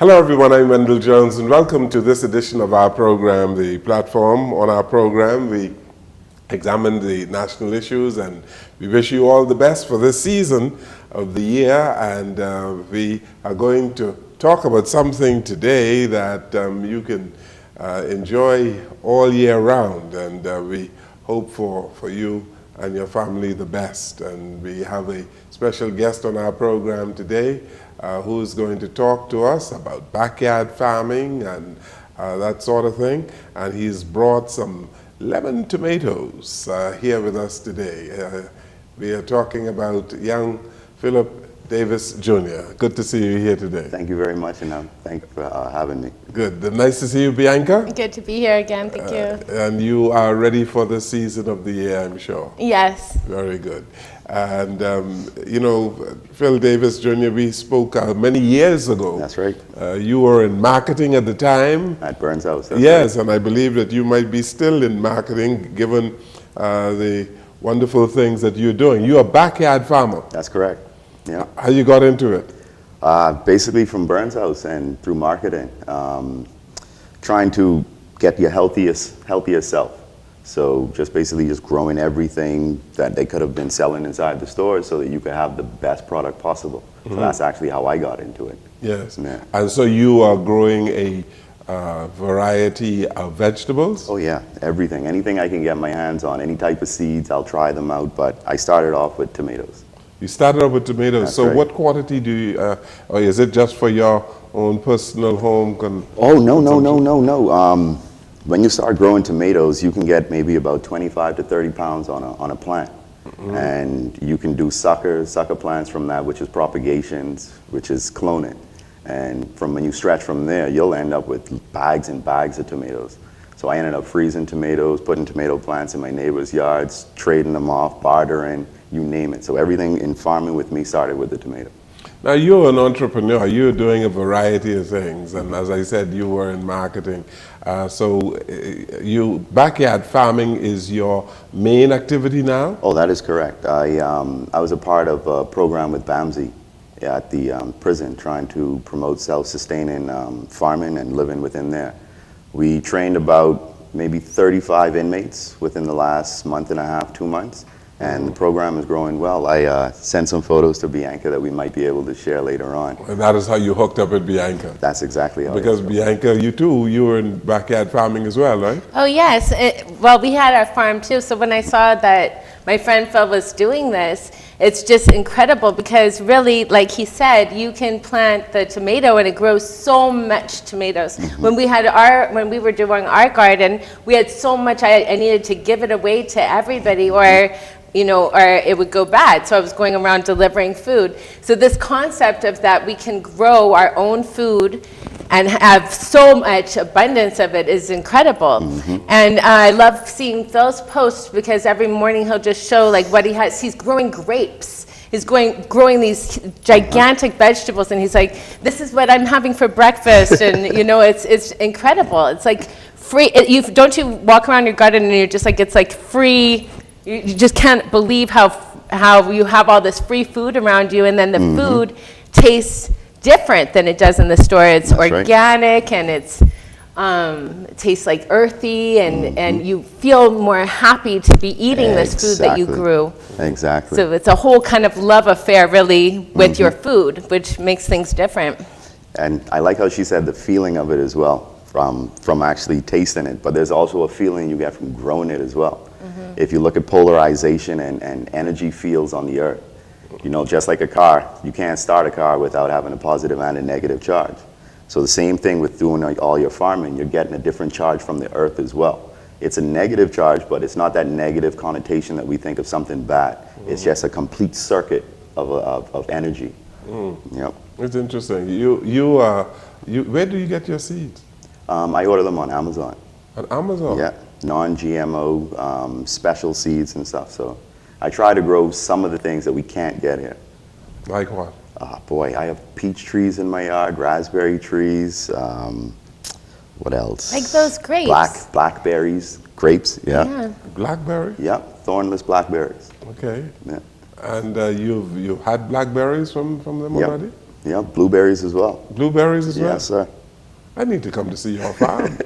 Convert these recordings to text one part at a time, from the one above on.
Hello everyone, I'm Wendell Jones and welcome to this edition of our program, The Platform. On our program, we examine the national issues and we wish you all the best for this season of the year, and we are going to talk about something today that you can enjoy all year round, and we hope for you and your family the best. And we have a special guest on our program today who's going to talk to us about backyard farming and that sort of thing. And he's brought some lemon tomatoes here with us today. We are talking about young Philip Davis Jr. Good to see you here today. Thank you very much, and thank you for having me. Good. Nice to see you, Bianca. Good to be here again. Thank you. And you are ready for the season of the year, I'm sure. Yes. Very good. And, you know, Phil Davis Jr., we spoke many years ago. That's right. You were in marketing at the time. At Burns House. Yes, right. And I believe that you might be still in marketing given the wonderful things that you're doing. You're a backyard farmer. That's correct. Yeah. How you got into it? Basically from Burns House and through marketing, trying to get your healthiest self. So just basically just growing everything that they could have been selling inside the stores so that you could have the best product possible. So that's actually how I got into it. Yes. Yeah. And so you are growing a variety of vegetables? Oh yeah, everything. Anything I can get my hands on, any type of seeds, I'll try them out. But I started off with tomatoes. You started off with tomatoes. That's so right. what quantity do you, or is it just for your own personal home? Oh, no. When you start growing tomatoes, you can get maybe about 25 to 30 pounds on a plant. Mm-hmm. And you can do sucker plants from that, which is propagations, which is cloning. And from when you stretch from there, you'll end up with bags and bags of tomatoes. So I ended up freezing tomatoes, putting tomato plants in my neighbors' yards, trading them off, bartering, you name it. So everything in farming with me started with the tomato. Now you're an entrepreneur, you're doing a variety of things, and as I said, you were in marketing. Backyard farming is your main activity now? Oh, that is correct. I was a part of a program with BAMSI at the prison, trying to promote self-sustaining farming and living within there. We trained about maybe 35 inmates within the last month and a half, 2 months. And the program is growing well. I sent some photos to Bianca that we might be able to share later on. And that is how you hooked up with Bianca? That's exactly how. Because Bianca, you were in backyard farming as well, right? Oh, yes. Well, we had our farm too. So when I saw that my friend Phil was doing this, it's just incredible because really, like he said, you can plant the tomato and it grows so much tomatoes. Mm-hmm. When we were doing our garden, we had so much I needed to give it away to everybody, or it would go bad. So I was going around delivering food. So this concept of that we can grow our own food and have so much abundance of it is incredible. Mm-hmm. And I love seeing Phil's posts because every morning he'll just show like what he has. He's growing grapes. He's growing these gigantic vegetables, and he's like, this is what I'm having for breakfast. And it's incredible. It's like free. Don't you walk around your garden and you're just like, it's like free. You just can't believe how you have all this free food around you, and then the food tastes different than it does in the store. It's That's organic, right. And it tastes like earthy, and you feel more happy to be eating this food that you grew. Exactly. So it's a whole kind of love affair, really, with your food, which makes things different. And I like how she said the feeling of it as well, from actually tasting it. But there's also a feeling you get from growing it as well. Mm-hmm. If you look at polarization and energy fields on the earth, just like a car, you can't start a car without having a positive and a negative charge. So the same thing with doing all your farming, you're getting a different charge from the earth as well. It's a negative charge, but it's not that negative connotation that we think of something bad. Mm-hmm. It's just a complete circuit of energy. Mm. Yep. It's interesting. Where do you get your seeds? I order them on Amazon. On Amazon? Yeah, non-GMO, special seeds and stuff. So I try to grow some of the things that we can't get here. Like what? Boy, I have peach trees in my yard, raspberry trees. What else? Like those grapes. Blackberries, grapes, yeah. Blackberry? Yeah, thornless blackberries. Okay. Yeah. And you've had blackberries from them already? Yeah, blueberries as well. Blueberries as well? Yes, sir. I need to come to see your farm.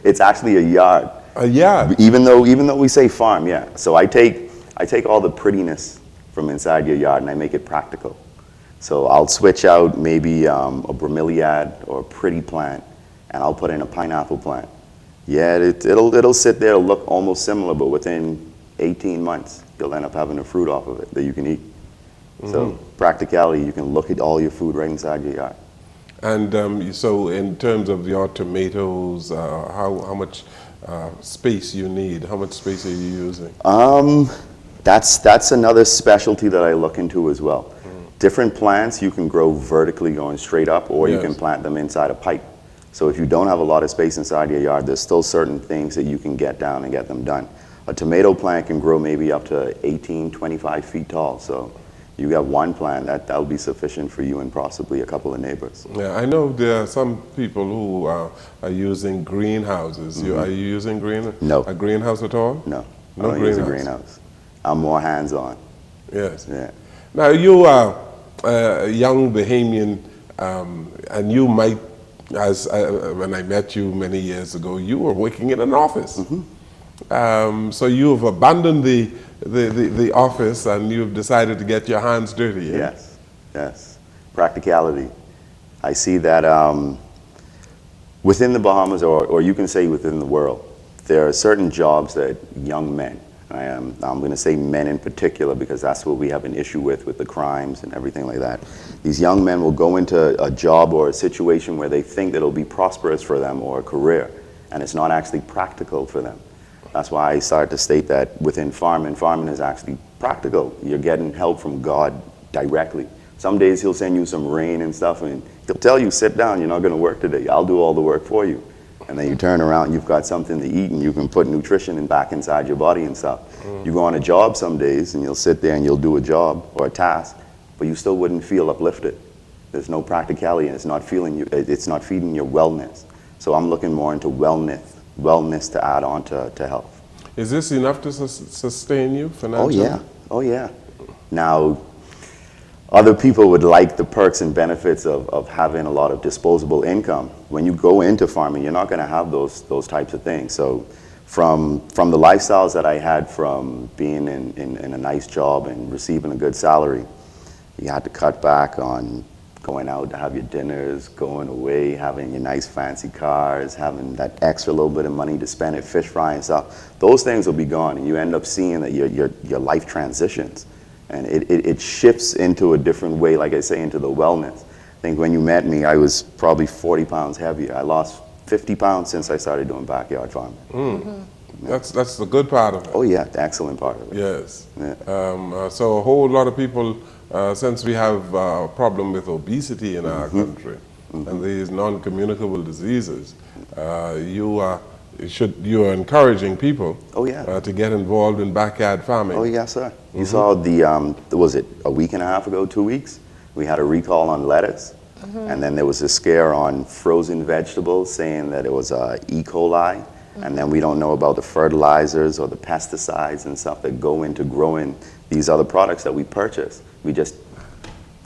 It's actually a yard. A yard? Even though we say farm, yeah. So I take all the prettiness from inside your yard and I make it practical. So I'll switch out maybe a bromeliad or a pretty plant, and I'll put in a pineapple plant. Yeah, it'll sit there, it'll look almost similar, but within 18 months, you'll end up having a fruit off of it that you can eat. So practicality, you can look at all your food right inside your yard. And so in terms of your tomatoes, how much space you need? How much space are you using? That's another specialty that I look into as well. Different plants you can grow vertically going straight up, or you can plant them inside a pipe. So if you don't have a lot of space inside your yard, there's still certain things that you can get down and get them done. A tomato plant can grow maybe up to 18, 25 feet tall. So you got one plant, that'll be sufficient for you and possibly a couple of neighbors. Yeah, I know there are some people who are using greenhouses. Are you using a greenhouse at all? No, No I don't use a greenhouse. greenhouse. I'm more hands-on. Yes. Yeah. Now you are a young Bahamian, and you might, as when I met you many years ago, you were working in an office. So you've abandoned the office and you've decided to get your hands dirty. Yeah? Yes. Practicality. I see that within the Bahamas, or you can say within the world, there are certain jobs that young men, I'm going to say men in particular because that's what we have an issue with the crimes and everything like that. These young men will go into a job or a situation where they think that it'll be prosperous for them or a career, and it's not actually practical for them. That's why I started to state that within farming is actually practical. You're getting help from God directly. Some days he'll send you some rain and stuff, and he'll tell you, sit down, you're not going to work today. I'll do all the work for you. And then you turn around, you've got something to eat, and you can put nutrition back inside your body and stuff. You go on a job some days, and you'll sit there and you'll do a job or a task, but you still wouldn't feel uplifted. There's no practicality, and it's not feeding your wellness. So I'm looking more into wellness to add on to health. Is this enough to sustain you financially? Oh yeah. Now, other people would like the perks and benefits of having a lot of disposable income. When you go into farming, you're not going to have those types of things. So from the lifestyles that I had from being in a nice job and receiving a good salary, you had to cut back on going out to have your dinners, going away, having your nice fancy cars, having that extra little bit of money to spend at fish fry and stuff. Those things will be gone, and you end up seeing that your life transitions. And it shifts into a different way, like I say, into the wellness. I think when you met me, I was probably 40 pounds heavier. I lost 50 pounds since I started doing backyard farming. That's the good part of it. Oh yeah, the excellent part of it. Yes. Yeah. So a whole lot of people, since we have a problem with obesity in our country and these non-communicable diseases, you are encouraging people to get involved in backyard farming. Oh yes, sir. You saw was it a week and a half ago, 2 weeks? We had a recall on lettuce, and then there was a scare on frozen vegetables saying that it was E. coli, and then we don't know about the fertilizers or the pesticides and stuff that go into growing these other products that we purchase. We just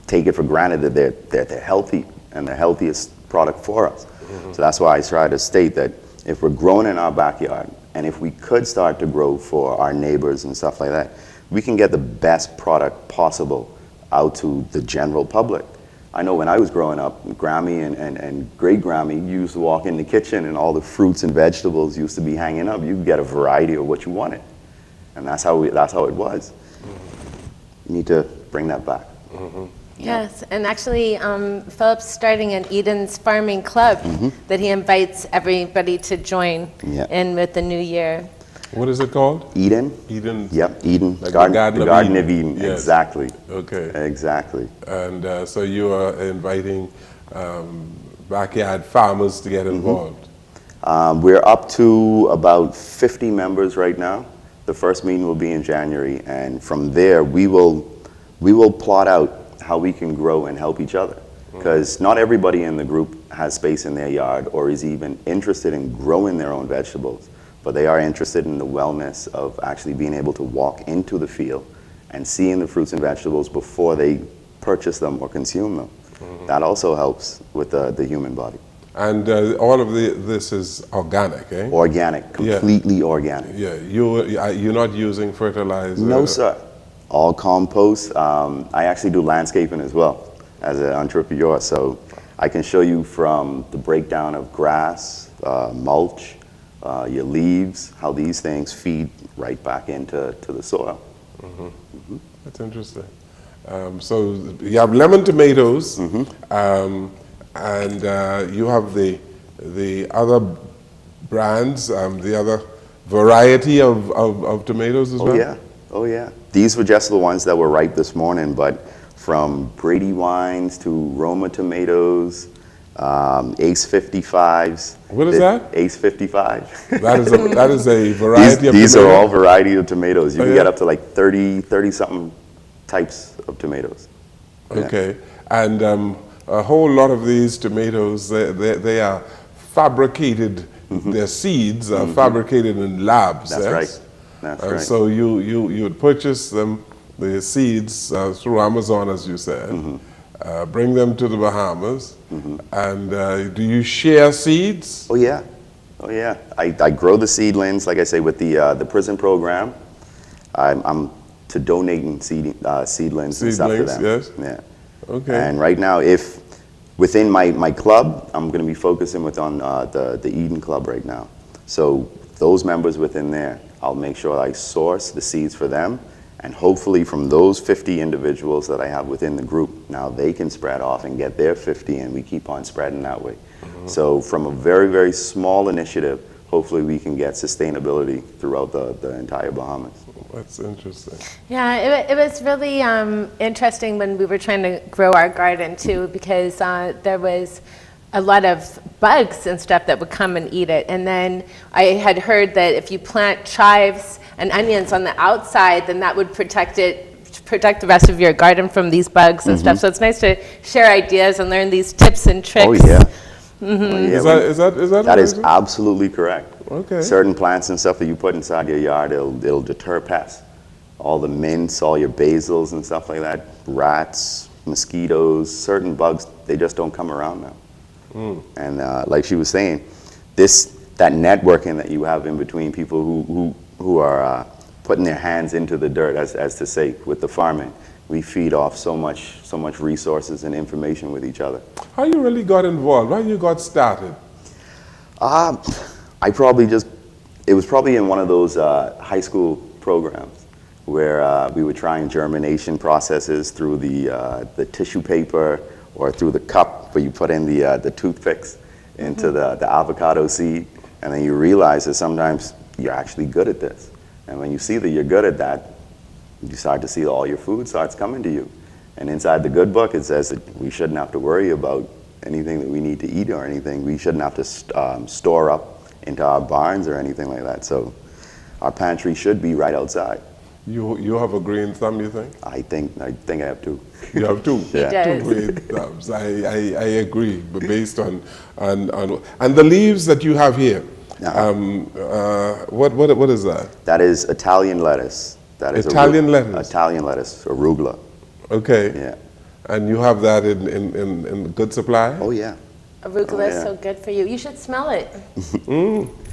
take it for granted that they're healthy and the healthiest product for us. So that's why I try to state that if we're growing in our backyard, and if we could start to grow for our neighbors and stuff like that, we can get the best product possible out to the general public. I know when I was growing up, Grammy and great Grammy used to walk in the kitchen and all the fruits and vegetables used to be hanging up. You could get a variety of what you wanted. And that's how it was. You need to bring that back. Yes, and actually, Philip's starting an Eden's Farming Club that he invites everybody to join in with the new year. What is it called? Eden. Eden. Yep, Eden. Like the Garden of Eden. Yes. Exactly. Okay. Exactly. And so you are inviting backyard farmers to get involved. We're up to about 50 members right now. The first meeting will be in January, and from there we will plot out how we can grow and help each other. Because not everybody in the group has space in their yard or is even interested in growing their own vegetables, but they are interested in the wellness of actually being able to walk into the field and seeing the fruits and vegetables before they purchase them or consume them. That also helps with the human body. And all of this is organic, eh? Organic, Yeah. completely organic. Yeah, you're not using fertilizer? No, sir. All compost. I actually do landscaping as well as an entrepreneur, so I can show you from the breakdown of grass, mulch, your leaves, how these things feed right back into the soil. That's interesting. So you have lemon tomatoes, and you have the other brands, the other variety of tomatoes as well? Oh yeah, oh yeah. These were just the ones that were ripe this morning, but from Brady wines to Roma tomatoes, Ace 55s. What is that? Ace 55. That is a variety of These tomato? are all variety of tomatoes. You Oh, can yeah? get up to like 30 something types of tomatoes. Yeah. Okay, and a whole lot of these tomatoes, they are fabricated, their seeds are fabricated in labs. That's yes? right. That's right. So you would purchase them, the seeds, through Amazon, as you said, bring them to the Bahamas, and do you share seeds? Oh yeah, oh yeah. I grow the seedlings, like I say, with the prison program. I'm to donating seedlings and stuff to them. Yes. Yeah. Okay. And right now, if within my club, I'm going to be focusing on the Eden Club right now. So those members within there, I'll make sure I source the seeds for them, and hopefully from those 50 individuals that I have within the group, now they can spread off and get their 50, and we keep on spreading that way. So from a very, very small initiative, hopefully we can get sustainability throughout the entire Bahamas. That's interesting. Yeah, it was really interesting when we were trying to grow our garden too, because there was a lot of bugs and stuff that would come and eat it. And then I had heard that if you plant chives and onions on the outside, then that would protect the rest of your garden from these bugs and stuff. So it's nice to share ideas and learn these tips and tricks. Oh yeah. Oh, yeah. Is that That is amazing? absolutely correct. Okay. Certain plants and stuff that you put inside your yard, it'll deter pests. All the mints, all your basils and stuff like that, rats, mosquitoes, certain bugs, they just don't come around now. And like she was saying, that networking that you have in between people who are putting their hands into the dirt, as to say, with the farming, we feed off so much resources and information with each other. How you really got involved? How you got started? It was probably in one of those high school programs where we were trying germination processes through the tissue paper or through the cup where you put in the toothpicks into the avocado seed, and then you realize that sometimes you're actually good at this. And when you see that you're good at that, you start to see all your food starts coming to you. And inside the good book, it says that we shouldn't have to worry about anything that we need to eat or anything. We shouldn't have to store up into our barns or anything like that. So our pantry should be right outside. You have a green thumb, you think? I think I have two. You have two. Yeah. does. Two green thumbs. I agree, but based on and the leaves that you have here. What is that? That is Italian lettuce. That is Italian lettuce? Italian lettuce, arugula. Okay. Yeah. And you have that in good supply? Oh yeah. Arugula is yeah. so good for you. You should smell it.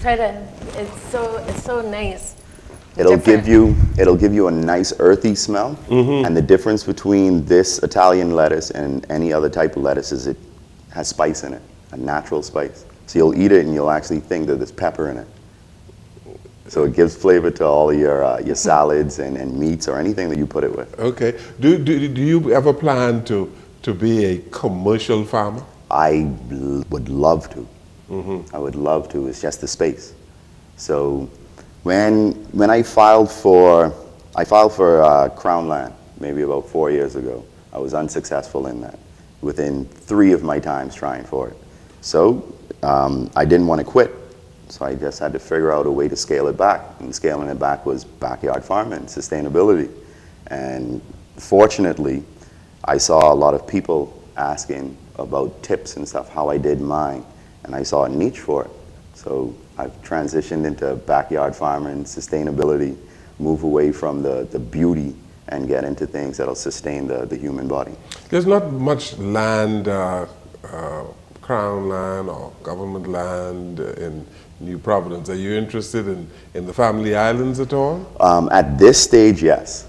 Try to. It's so nice. It'll Different. give you a nice earthy smell. And the difference between this Italian lettuce and any other type of lettuce is it has spice in it, a natural spice. So you'll eat it and you'll actually think that there's pepper in it. So it gives flavor to all your salads and meats or anything that you put it with. Okay. Do you ever plan to be a commercial farmer? I would love to. I would love to. It's just the space. So when I filed for Crown Land maybe about 4 years ago, I was unsuccessful in that within 3 of my times trying for it. So I didn't want to quit. So I just had to figure out a way to scale it back. And scaling it back was backyard farming, sustainability. And fortunately, I saw a lot of people asking about tips and stuff, how I did mine. And I saw a niche for it. So I've transitioned into backyard farming, sustainability, move away from the beauty and get into things that'll sustain the human body. There's not much land, crown land or government land in New Providence. Are you interested in the Family Islands at all? At this stage, yes.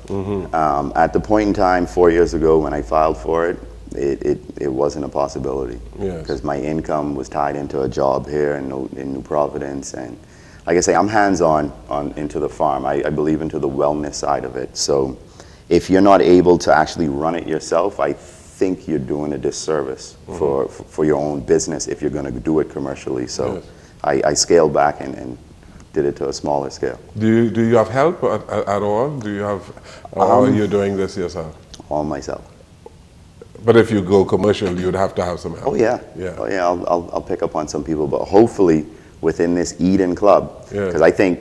At the point in time 4 years ago when I filed for it, it wasn't a possibility. Yes. Because my income was tied into a job here in New Providence, and like I say, I'm hands-on into the farm. I believe into the wellness side of it. So if you're not able to actually run it yourself, I think you're doing a disservice for your own business if you're going to do it commercially. So Yes. I scaled back and did it to a smaller scale. Do you have help at all? Do you have, or are you doing this yourself? All myself. But if you go commercial, you'd have to have some help. Oh yeah. Yeah. Oh yeah. I'll pick up on some people, but hopefully within this Eden Club, Yeah. because I think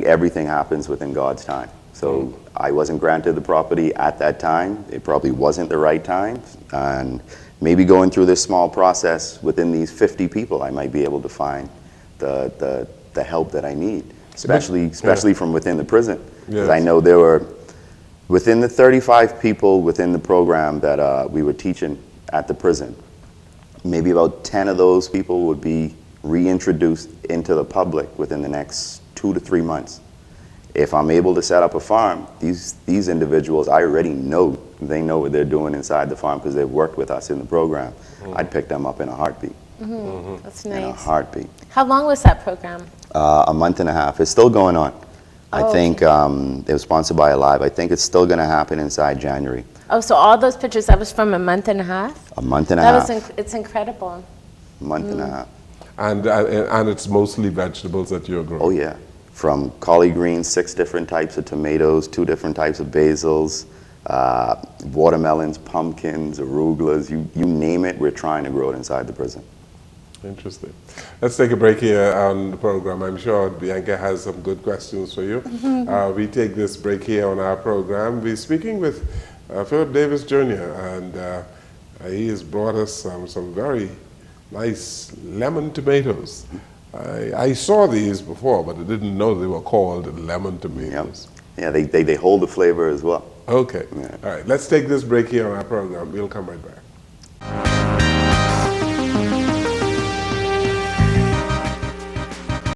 everything happens within God's time. So I wasn't granted the property at that time. It probably wasn't the right time, and maybe going through this small process within these 50 people, I might be able to find the help that I need, especially from within the prison, because Yes. I know there were. Within the 35 people within the program that we were teaching at the prison, maybe about 10 of those people would be reintroduced into the public within the next 2 to 3 months. If I'm able to set up a farm, these individuals, I already know, they know what they're doing inside the farm because they've worked with us in the program. I'd pick them up in a heartbeat. That's In a nice. heartbeat. How long was that program? A month and a half. It's still going on. I Oh, think it was sponsored by Alive. I think it's still going to happen inside January. Oh, so all those pictures, that was from a month and a half? A month and a That half. was, it's incredible. A month and a half. And it's mostly vegetables that you're growing. Oh yeah, from collard greens, 6 different types of tomatoes, 2 different types of basils, watermelons, pumpkins, arugulas, you name it, we're trying to grow it inside the prison. Interesting. Let's take a break here on the program. I'm sure Bianca has some good questions for you. We take this break here on our program. We're speaking with Philip Davis Jr., and he has brought us some very nice lemon tomatoes. I saw these before, but I didn't know they were called lemon tomatoes. Yeah, they hold the flavor as well. Okay. Yeah. All right. Let's take this break here on our program. We'll come right back.